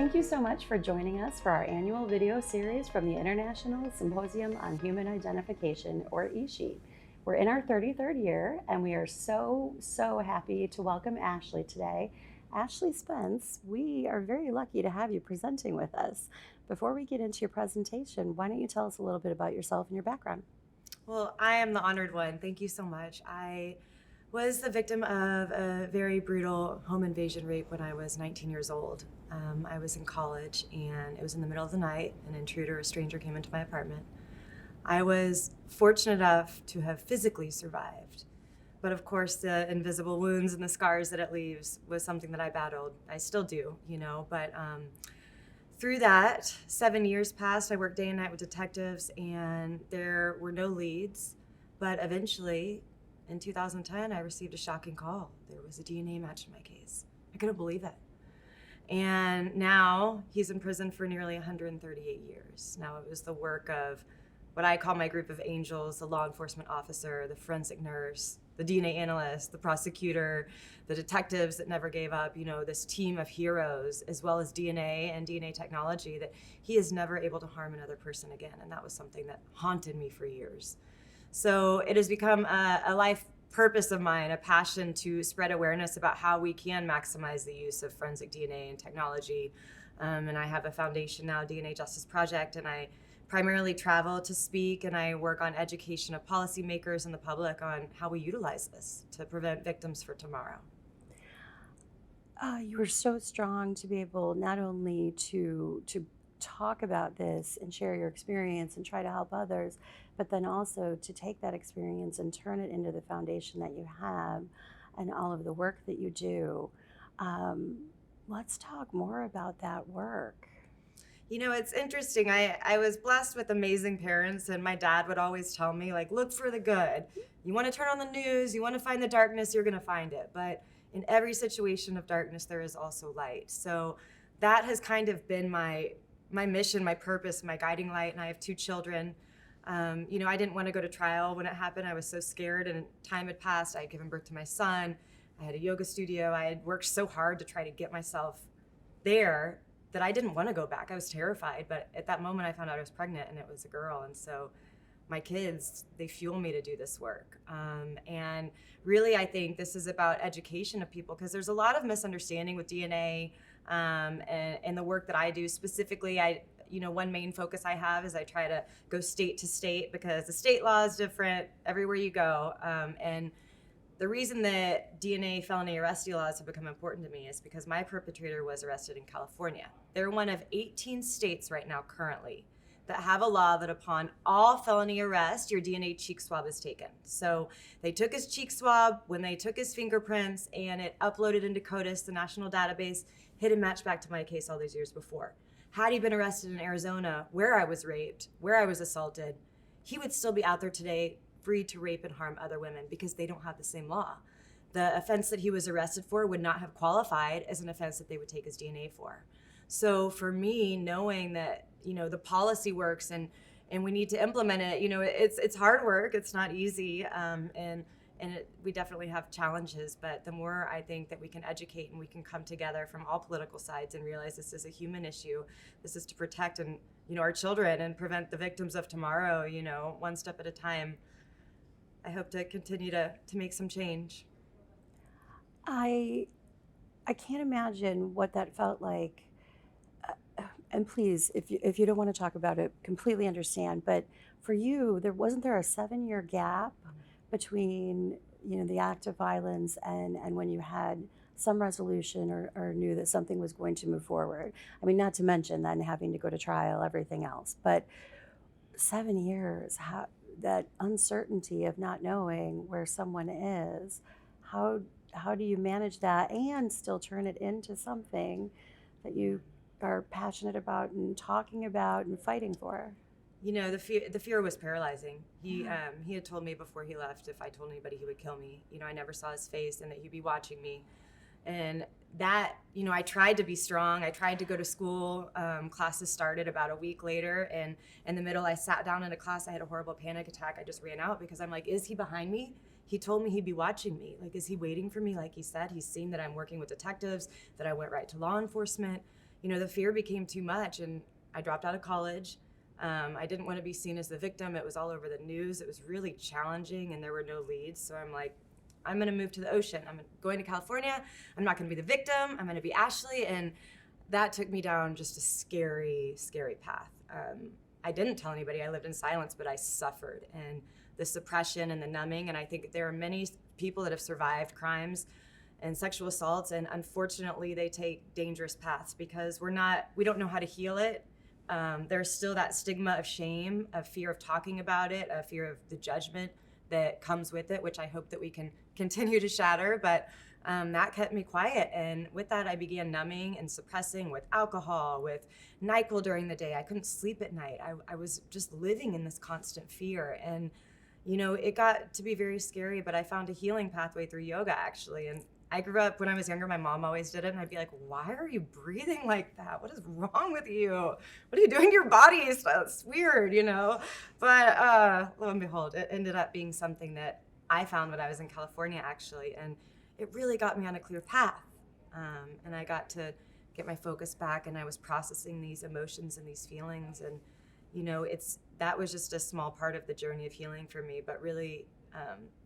Thank you so much for joining us for our annual video series from the International Symposium on Human Identification, or ISHI. We're in our 33rd year, and we are so happy to welcome Ashley today. Ashley Spence, we are very lucky to have you presenting with us. Before we get into your presentation, why don't you tell us a little bit about yourself and your background? Well, I am the honored one. Thank you so much. I was the victim of a very brutal home invasion rape when I was 19 years old. I was in college, and it was in the middle of the night. An intruder, a stranger, came into my apartment. I was fortunate enough to have physically survived. But of course, the invisible wounds and the scars that it leaves was something that I battled. I still do, but through that, 7 years passed. I worked day and night with detectives, and there were no leads. But eventually, in 2010, I received a shocking call. There was a DNA match in my case. I couldn't believe it. And now he's in prison for nearly 138 years. Now, it was the work of what I call my group of angels: the law enforcement officer, the forensic nurse, the DNA analyst, the prosecutor, the detectives that never gave up, this team of heroes, as well as DNA and DNA technology, that he is never able to harm another person again. And that was something that haunted me for years. So it has become a life purpose of mine, a passion to spread awareness about how we can maximize the use of forensic DNA and technology. And I have a foundation now, DNA Justice Project, and I primarily travel to speak, and I work on education of policymakers and the public on how we utilize this to prevent victims for tomorrow. You were so strong to be able not only to talk about this and share your experience and try to help others, but then also to take that experience and turn it into the foundation that you have and all of the work that you do. Let's talk more about that work. It's interesting. I was blessed with amazing parents, and my dad would always tell me, look for the good. You want to turn on the news, you want to find the darkness, you're going to find it. But in every situation of darkness, there is also light. So that has kind of been my mission, my purpose, my guiding light. And I have 2 children. I didn't want to go to trial when it happened. I was so scared, and time had passed. I had given birth to my son. I had a yoga studio. I had worked so hard to try to get myself there that I didn't want to go back. I was terrified, but at that moment I found out I was pregnant, and it was a girl. And so my kids, they fuel me to do this work. And really, I think this is about education of people, because there's a lot of misunderstanding with DNA and the work that I do. Specifically, one main focus I have is I try to go state to state, because the state law is different everywhere you go. And the reason that DNA felony arrestee laws have become important to me is because my perpetrator was arrested in California. They're one of 18 states right now currently that have a law that upon all felony arrest, your DNA cheek swab is taken. So they took his cheek swab, when they took his fingerprints, and it uploaded into CODIS, the national database, hit and matched back to my case all these years before. Had he been arrested in Arizona, where I was raped, where I was assaulted, he would still be out there today, free to rape and harm other women, because they don't have the same law. The offense that he was arrested for would not have qualified as an offense that they would take his DNA for. So for me, knowing that, the policy works and we need to implement it, it's hard work. It's not easy. We definitely have challenges, but the more I think that we can educate and we can come together from all political sides and realize this is a human issue, this is to protect our children and prevent the victims of tomorrow, one step at a time. I hope to continue to make some change. I can't imagine what that felt like. And please, if you don't want to talk about it, completely understand. But for you, wasn't there a 7-year gap between the act of violence and when you had some resolution or knew that something was going to move forward? I mean, not to mention then having to go to trial, everything else. But 7 years, that uncertainty of not knowing where someone is, how do you manage that and still turn it into something that you are passionate about and talking about and fighting for? The fear was paralyzing. He had told me before he left, if I told anybody, he would kill me. I never saw his face, and that he'd be watching me. And that, I tried to be strong. I tried to go to school. Classes started about a week later, and in the middle, I sat down in a class. I had a horrible panic attack. I just ran out, because I'm like, is he behind me? He told me he'd be watching me. Is he waiting for me? Like he said, he's seen that I'm working with detectives, that I went right to law enforcement. the fear became too much, and I dropped out of college. I didn't want to be seen as the victim. It was all over the news. It was really challenging, and there were no leads. So I'm like, I'm going to move to the ocean. I'm going to California. I'm not going to be the victim. I'm going to be Ashley. And that took me down just a scary, scary path. I didn't tell anybody. I lived in silence, but I suffered. And the suppression and the numbing. And I think there are many people that have survived crimes and sexual assaults, and unfortunately they take dangerous paths because we don't know how to heal it. There's still that stigma of shame, of fear of talking about it, a fear of the judgment that comes with it, which I hope that we can continue to shatter. But that kept me quiet. And with that, I began numbing and suppressing with alcohol, with NyQuil during the day. I couldn't sleep at night. I was just living in this constant fear. And, it got to be very scary, but I found a healing pathway through yoga, actually. And I grew up, when I was younger, my mom always did it, and I'd be like, why are you breathing like that? What is wrong with you? What are you doing to your body? It's weird, But lo and behold, it ended up being something that I found when I was in California, actually, and it really got me on a clear path. And I got to get my focus back, and I was processing these emotions and these feelings, and that was just a small part of the journey of healing for me. But really,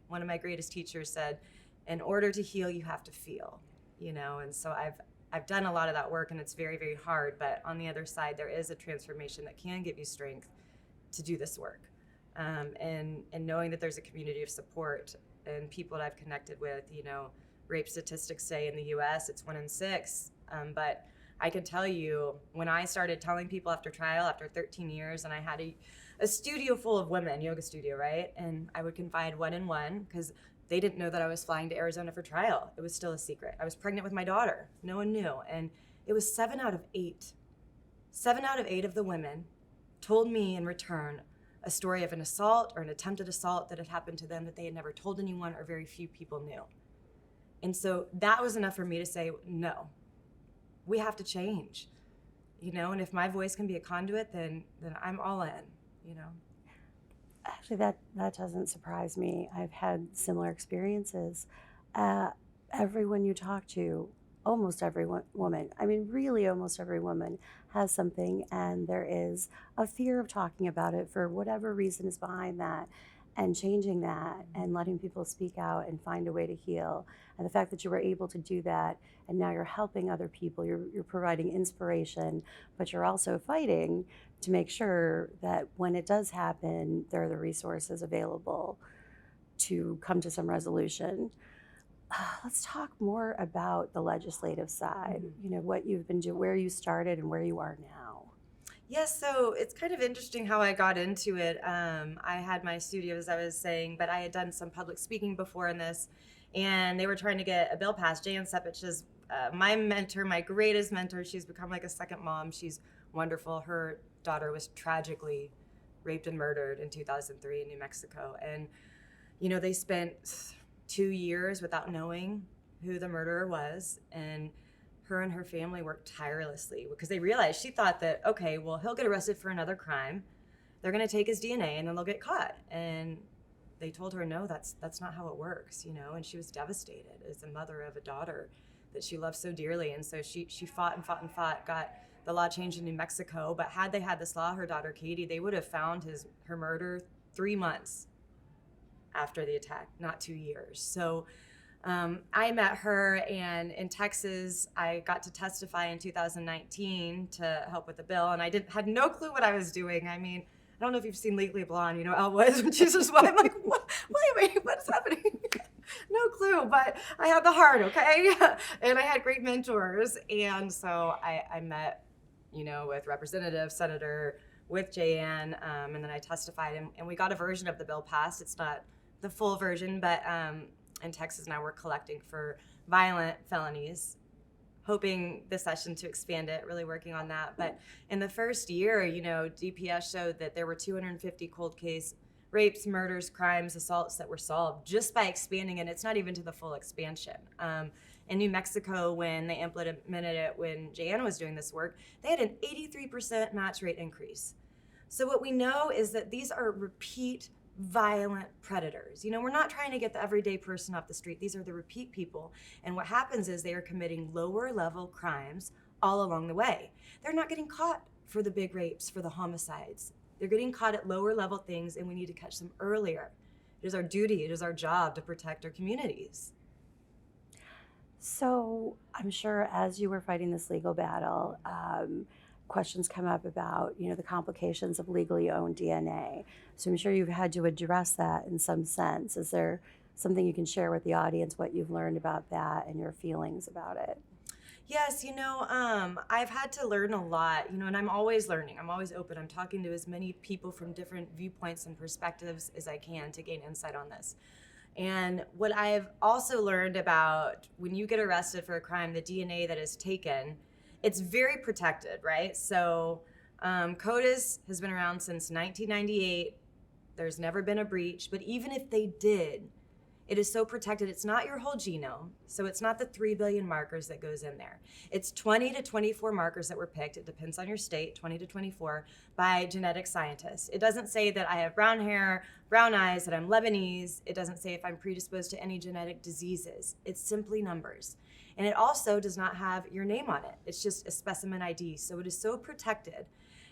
one of my greatest teachers said, in order to heal, you have to feel, and so I've done a lot of that work, and it's very, very hard. But on the other side, there is a transformation that can give you strength to do this work. And knowing that there's a community of support and people that I've connected with, rape statistics say in the US it's 1 in 6. But I can tell you, when I started telling people after trial, after 13 years, and I had a studio full of women, yoga studio, right? And I would confide one in one because they didn't know that I was flying to Arizona for trial. It was still a secret. I was pregnant with my daughter. No one knew. And it was 7 out of 8. 7 out of 8 of the women told me in return a story of an assault or an attempted assault that had happened to them that they had never told anyone or very few people knew. And so that was enough for me to say, no, we have to change, and if my voice can be a conduit, then I'm all in, Actually, that doesn't surprise me. I've had similar experiences. Everyone you talk to, almost every woman, I mean, really almost every woman has something, and there is a fear of talking about it for whatever reason is behind that, and changing that and letting people speak out and find a way to heal. And the fact that you were able to do that, and now you're helping other people, you're providing inspiration, but you're also fighting to make sure that when it does happen, there are the resources available to come to some resolution. Let's talk more about the legislative side, what you've been doing, where you started and where you are now. Yes, so it's kind of interesting how I got into it. I had my studio, as I was saying, but I had done some public speaking before in this, and they were trying to get a bill passed. Jan Sepich is my mentor, my greatest mentor. She's become like a second mom. She's wonderful. Her daughter was tragically raped and murdered in 2003 in New Mexico. And, they spent 2 years without knowing who the murderer was. And her and her family worked tirelessly because they realized, she thought that, okay, well, he'll get arrested for another crime. They're going to take his DNA and then they'll get caught. And they told her, no, that's not how it works, and she was devastated as a mother of a daughter that she loved so dearly. And so she fought and fought and fought, got the law changed in New Mexico. But had they had this law, her daughter Katie, they would have found her murder 3 months after the attack, not 2 years. So I met her, and in Texas, I got to testify in 2019 to help with the bill, and I had no clue what I was doing. I mean, I don't know if you've seen Legally Blonde, Elle was when she's just, I'm like, what? Wait, what's happening? No clue, but I had the heart, okay? And I had great mentors, and so I met, with Representative, Senator, with Jan, and then I testified, and we got a version of the bill passed. It's not the full version, but in Texas now we're collecting for violent felonies, hoping this session to expand it, really working on that. But in the first year, DPS showed that there were 250 cold case rapes, murders, crimes, assaults that were solved just by expanding it. It's not even to the full expansion. In New Mexico, when they implemented it, when Jan was doing this work, they had an 83% match rate increase. So what we know is that these are repeat violent predators. We're not trying to get the everyday person off the street. These are the repeat people. And what happens is they are committing lower level crimes all along the way. They're not getting caught for the big rapes, for the homicides. They're getting caught at lower level things, and we need to catch them earlier. It is our duty, it is our job to protect our communities. So I'm sure as you were fighting this legal battle, questions come up about, the complications of legally owned DNA. So I'm sure you've had to address that in some sense. Is there something you can share with the audience, what you've learned about that and your feelings about it? Yes, I've had to learn a lot, and I'm always learning. I'm always open. I'm talking to as many people from different viewpoints and perspectives as I can to gain insight on this. And what I've also learned about when you get arrested for a crime, the DNA that is taken, it's very protected, right? So CODIS has been around since 1998. There's never been a breach, but even if they did, it is so protected. It's not your whole genome, so it's not the 3 billion markers that goes in there. It's 20 to 24 markers that were picked, it depends on your state, 20 to 24, by genetic scientists. It doesn't say that I have brown hair, brown eyes, that I'm Lebanese. It doesn't say if I'm predisposed to any genetic diseases. It's simply numbers. And it also does not have your name on it. It's just a specimen ID, so it is so protected.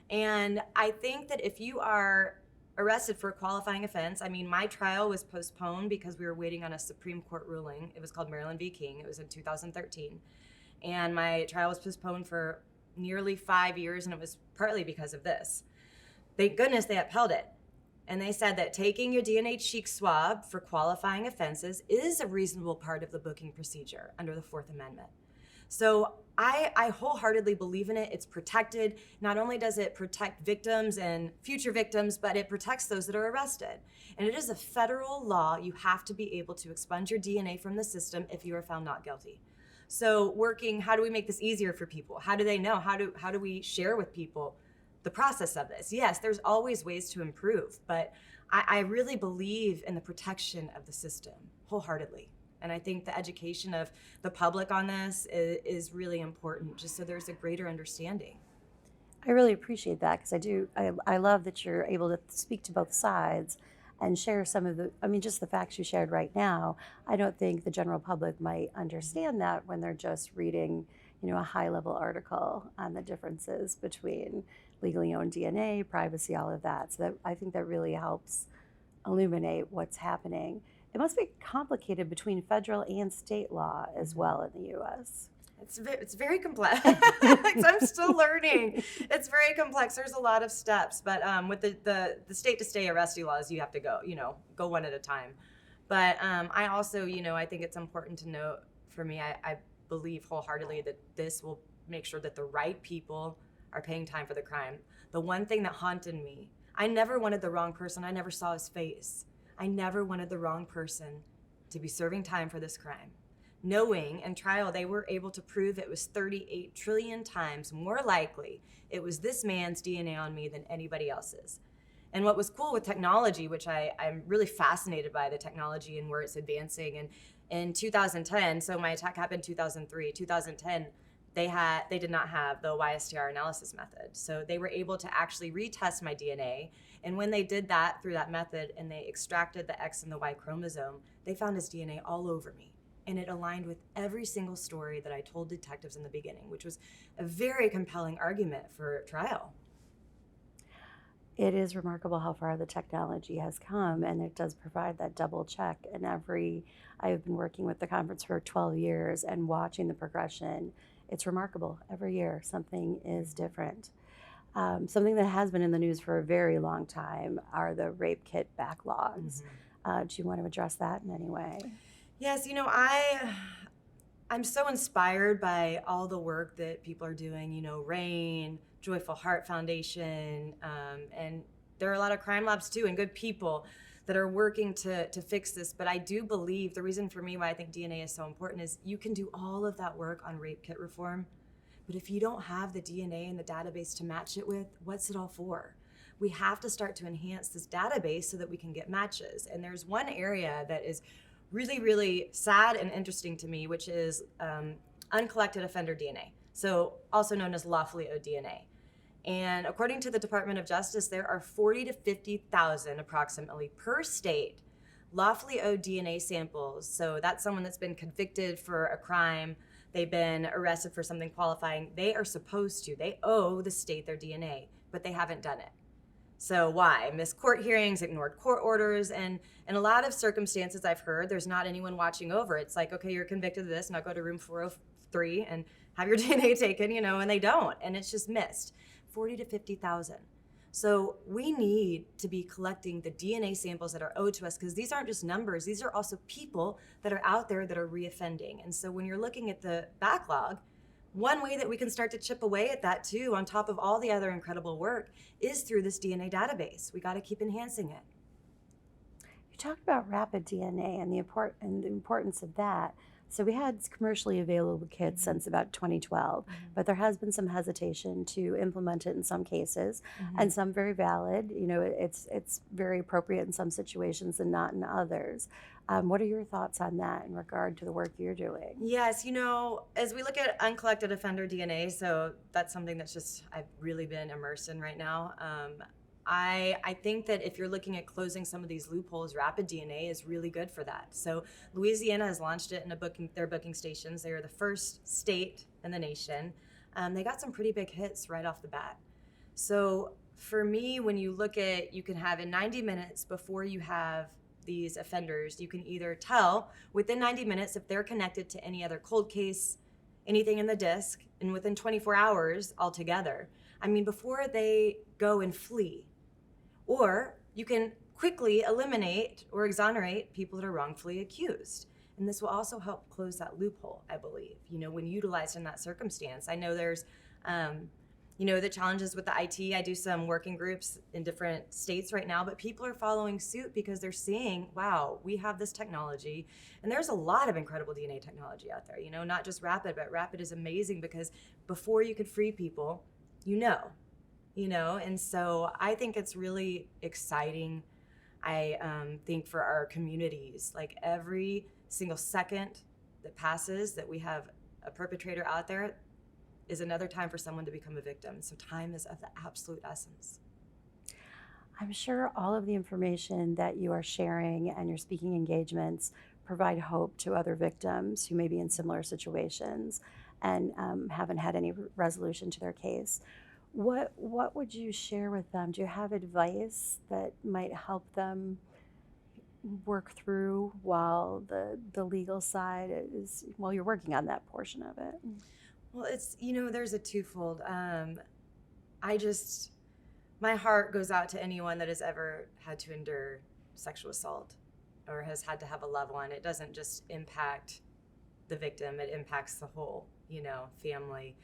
And I think that if you are arrested for a qualifying offense. I mean, my trial was postponed because we were waiting on a Supreme Court ruling. It was called Maryland v. King. It was in 2013. And my trial was postponed for nearly 5 years, and it was partly because of this. Thank goodness they upheld it. And they said that taking your DNA cheek swab for qualifying offenses is a reasonable part of the booking procedure under the Fourth Amendment. So I wholeheartedly believe in it. It's protected. Not only does it protect victims and future victims, but it protects those that are arrested. And it is a federal law. You have to be able to expunge your DNA from the system if you are found not guilty. So how do we make this easier for people? How do they know? How do we share with people the process of this? Yes, there's always ways to improve, but I really believe in the protection of the system wholeheartedly. And I think the education of the public on this is really important, just so there's a greater understanding. I really appreciate that because I love that you're able to speak to both sides and share some of just the facts you shared right now. I don't think the general public might understand that when they're just reading, a high-level article on the differences between legally owned DNA, privacy, all of that. So I think that really helps illuminate what's happening. It must be complicated between federal and state law as well in the U.S. It's very complex. I'm still learning. It's very complex. There's a lot of steps, but with the state-to-state arrestee laws, you have to go one at a time. But I also, I think it's important to note for me, I believe wholeheartedly that this will make sure that the right people are paying time for the crime. The one thing that haunted me, I never wanted the wrong person. I never saw his face. I never wanted the wrong person to be serving time for this crime. Knowing in trial they were able to prove it was 38 trillion times more likely it was this man's DNA on me than anybody else's. And what was cool with technology, which I'm really fascinated by the technology and where it's advancing, and in 2010, so my attack happened 2003, 2010, they did not have the YSTR analysis method. So they were able to actually retest my DNA. And when they did that through that method and they extracted the X and the Y chromosome, they found his DNA all over me. And it aligned with every single story that I told detectives in the beginning, which was a very compelling argument for trial. It is remarkable how far the technology has come, and it does provide that double check. And I've been working with the conference for 12 years and watching the progression. It's remarkable. Every year, something is different. Something that has been in the news for a very long time are the rape kit backlogs. Do you want to address that in any way? Yes, I'm so inspired by all the work that people are doing, RAIN, Joyful Heart Foundation, and there are a lot of crime labs too and good people that are working to fix this. But I do believe the reason for me why I think DNA is so important is you can do all of that work on rape kit reform, but if you don't have the DNA in the database to match it with, what's it all for? We have to start to enhance this database so that we can get matches. And there's one area that is really, really sad and interesting to me, which is uncollected offender DNA, so also known as lawfully owed DNA. And according to the Department of Justice, there are 40 to 50,000 approximately per state lawfully owed DNA samples. So that's someone that's been convicted for a crime they've been arrested for something qualifying, they are supposed to. They owe the state their DNA, but they haven't done it. So why? Missed court hearings, ignored court orders, and in a lot of circumstances I've heard, there's not anyone watching over. It's like, okay, you're convicted of this, now go to room 403 and have your DNA taken, and they don't, and it's just missed. 40 to 50,000. So we need to be collecting the DNA samples that are owed to us, because these aren't just numbers, these are also people that are out there that are reoffending. And so when you're looking at the backlog, one way that we can start to chip away at that too, on top of all the other incredible work, is through this DNA database. We got to keep enhancing it. You talked about rapid DNA and the importance of that. So we had commercially available kits since about 2012, but there has been some hesitation to implement it in some cases, and some very valid. It's very appropriate in some situations and not in others. What are your thoughts on that in regard to the work you're doing? Yes, as we look at uncollected offender DNA, so that's something that's just I've really been immersed in right now. I think that if you're looking at closing some of these loopholes, rapid DNA is really good for that. So Louisiana has launched it in their booking stations. They are the first state in the nation. They got some pretty big hits right off the bat. So for me, when you look at, you can have in 90 minutes before you have these offenders, you can either tell within 90 minutes if they're connected to any other cold case, anything in the disk, and within 24 hours altogether. I mean, before they go and flee. Or you can quickly eliminate or exonerate people that are wrongfully accused. And this will also help close that loophole, I believe, when utilized in that circumstance. I know there's, the challenges with the IT. I do some working groups in different states right now, but people are following suit because they're seeing, wow, we have this technology. And there's a lot of incredible DNA technology out there, not just rapid, but rapid is amazing because before you could free people, and so I think it's really exciting. I think for our communities, like every single second that passes that we have a perpetrator out there is another time for someone to become a victim. So time is of the absolute essence. I'm sure all of the information that you are sharing and your speaking engagements provide hope to other victims who may be in similar situations and haven't had any resolution to their case. What would you share with them? Do you have advice that might help them work through while the legal side is, while you're working on that portion of it? Well, it's, there's a twofold. My heart goes out to anyone that has ever had to endure sexual assault or has had to have a loved one. It doesn't just impact the victim, it impacts the whole, family,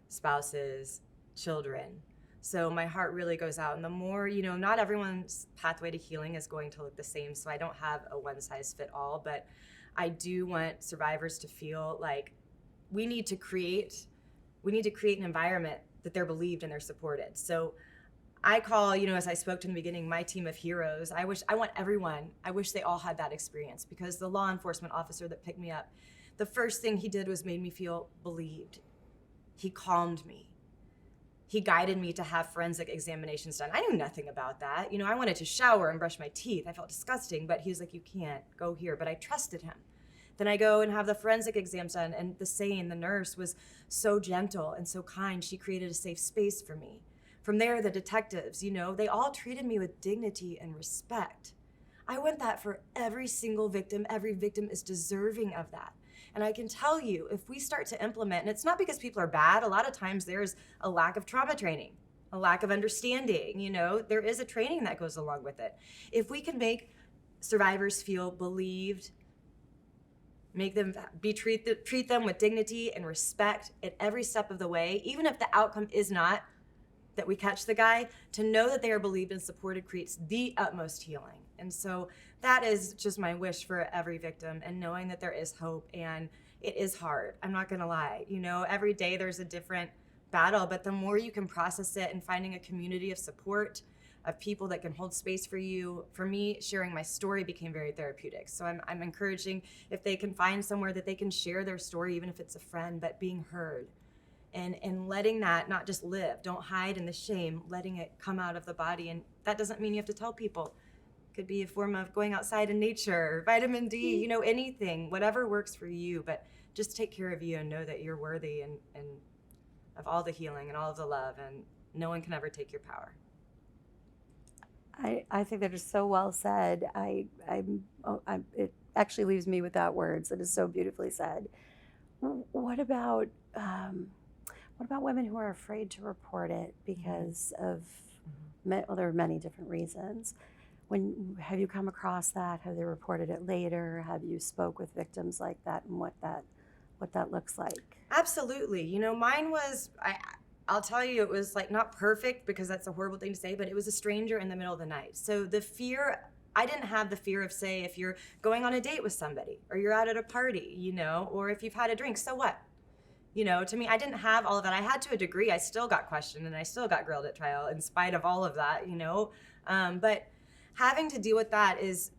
spouses, children. So my heart really goes out. And the more, not everyone's pathway to healing is going to look the same. So I don't have a one size fit all, but I do want survivors to feel like we need to create an environment that they're believed and they're supported. So I call, as I spoke to in the beginning, my team of heroes. I wish they all had that experience, because the law enforcement officer that picked me up, the first thing he did was made me feel believed. He calmed me. He guided me to have forensic examinations done. I knew nothing about that. I wanted to shower and brush my teeth. I felt disgusting, but he was like, you can't go here. But I trusted him. Then I go and have the forensic exams done, and the nurse was so gentle and so kind. She created a safe space for me. From there, the detectives, they all treated me with dignity and respect. I want that for every single victim. Every victim is deserving of that. And I can tell you, if we start to implement, and it's not because people are bad, a lot of times there's a lack of trauma training, a lack of understanding, there is a training that goes along with it. If we can make survivors feel believed, make them treat them with dignity and respect at every step of the way, even if the outcome is not that we catch the guy, to know that they are believed and supported creates the utmost healing. And so that is just my wish for every victim, and knowing that there is hope. And it is hard, I'm not gonna lie. Every day there's a different battle, but the more you can process it and finding a community of support, of people that can hold space for you. For me, sharing my story became very therapeutic. So I'm encouraging, if they can find somewhere that they can share their story, even if it's a friend, but being heard. And letting that not just live, don't hide in the shame, letting it come out of the body. And that doesn't mean you have to tell people. It could be a form of going outside in nature, vitamin D, anything, whatever works for you. But just take care of you and know that you're worthy and of all the healing and all of the love, and no one can ever take your power. I think that is so well said. It actually leaves me without words. It is so beautifully said. What about women who are afraid to report it because of, well, there are many different reasons. Have you come across that? Have they reported it later? Have you spoke with victims like that, and what that looks like? Absolutely. Mine was, I'll tell you, it was like not perfect, because that's a horrible thing to say, but it was a stranger in the middle of the night. So the fear, I didn't have the fear of, say, if you're going on a date with somebody or you're out at a party, or if you've had a drink, so what? To me, I didn't have all of that. I had to a degree. I still got questioned and I still got grilled at trial in spite of all of that, but having to deal with that is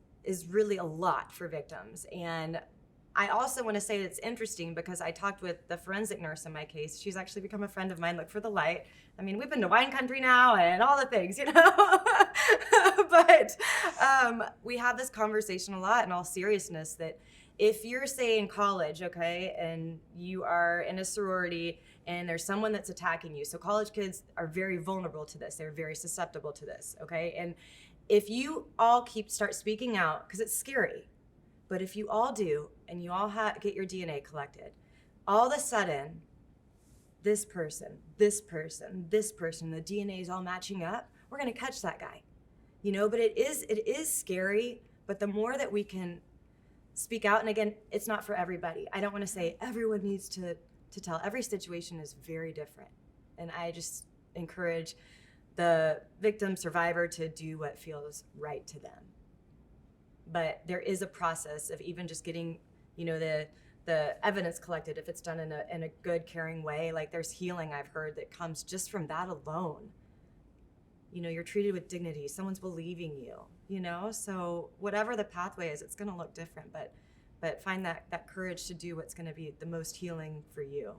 really a lot for victims. And I also want to say that it's interesting because I talked with the forensic nurse in my case. She's actually become a friend of mine. Look for the light. I mean, we've been to wine country now and all the things, but we have this conversation a lot in all seriousness, that if you're, say, in college, okay, and you are in a sorority and there's someone that's attacking you. So college kids are very vulnerable to this. They're very susceptible to this, okay? And if you all start speaking out, because it's scary, but if you all do, and you all get your DNA collected, all of a sudden, this person, the DNA is all matching up, we're gonna catch that guy. But it is scary, but the more that we can speak out, and again, it's not for everybody. I don't wanna say everyone needs to tell. Every situation is very different. And I just encourage the victim, survivor, to do what feels right to them. But there is a process of even just getting, the evidence collected, if it's done in a good, caring way. Like, there's healing, I've heard, that comes just from that alone. You're treated with dignity. Someone's believing you, So whatever the pathway is, it's gonna look different, but find that courage to do what's gonna be the most healing for you.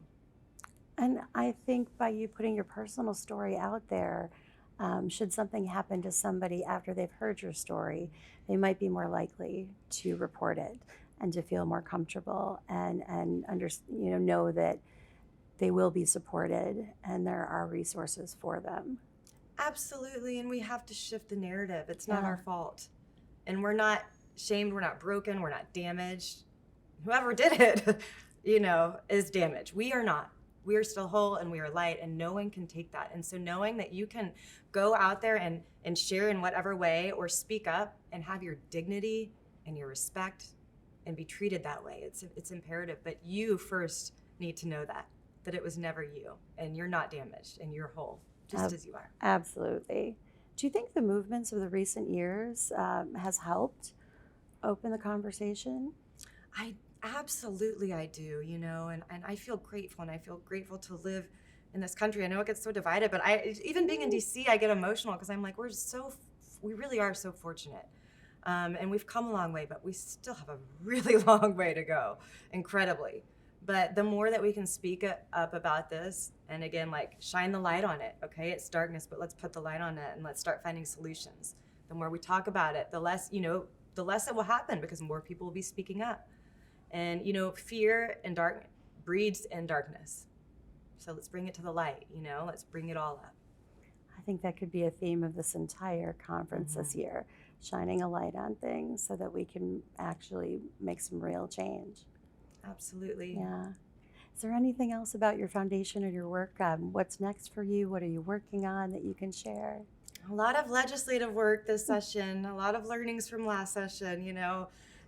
And I think by you putting your personal story out there, should something happen to somebody after they've heard your story, they might be more likely to report it and to feel more comfortable and know that they will be supported and there are resources for them. Absolutely, and we have to shift the narrative. It's not our fault. And we're not shamed, we're not broken, we're not damaged. Whoever did it, is damaged. We are not. We are still whole and we are light, and no one can take that. And so knowing that you can go out there and share in whatever way, or speak up and have your dignity and your respect and be treated that way, it's imperative. But you first need to know that it was never you, and you're not damaged, and you're whole, just as you are. Absolutely. Do you think the movements of the recent years has helped open the conversation? Absolutely, I do, and I feel grateful, and I feel grateful to live in this country. I know it gets so divided, but even being in DC, I get emotional because I'm like, we really are so fortunate. And we've come a long way, but we still have a really long way to go, incredibly. But the more that we can speak up about this, and again, like, shine the light on it, okay? It's darkness, but let's put the light on it and let's start finding solutions. The more we talk about it, the less it will happen, because more people will be speaking up. And, fear and dark breeds in darkness. So let's bring it to the light, let's bring it all up. I think that could be a theme of this entire conference this year, shining a light on things so that we can actually make some real change. Absolutely. Yeah. Is there anything else about your foundation or your work? What's next for you? What are you working on that you can share? A lot of legislative work this session, a lot of learnings from last session,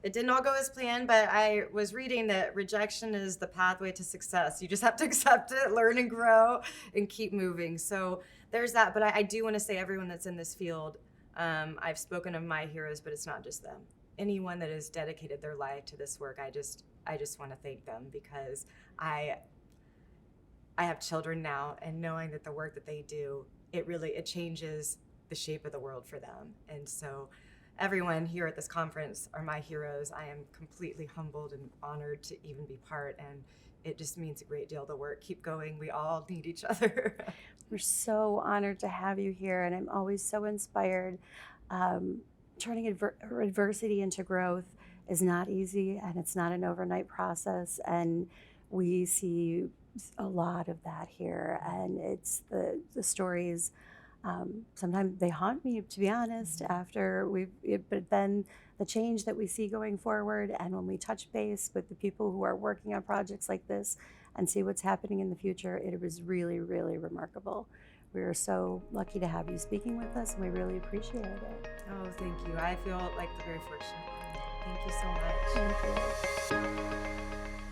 It didn't all go as planned, but I was reading that rejection is the pathway to success. You just have to accept it, learn and grow, and keep moving. So there's that. But I do want to say, everyone that's in this field, I've spoken of my heroes, but it's not just them. Anyone that has dedicated their life to this work, I just want to thank them, because I have children now, and knowing that the work that they do, it changes the shape of the world for them. And so everyone here at this conference are my heroes. I am completely humbled and honored to even be part, and it just means a great deal. The work, keep going. We all need each other. We're so honored to have you here, and I'm always so inspired. Turning adversity into growth is not easy, and it's not an overnight process. And we see a lot of that here, and it's the stories. Sometimes they haunt me, to be honest, after but then the change that we see going forward, and when we touch base with the people who are working on projects like this and see what's happening in the future, it was really, really remarkable. We are so lucky to have you speaking with us, and we really appreciate it. Oh, thank you. I feel like the very fortunate one. Thank you so much. Thank you.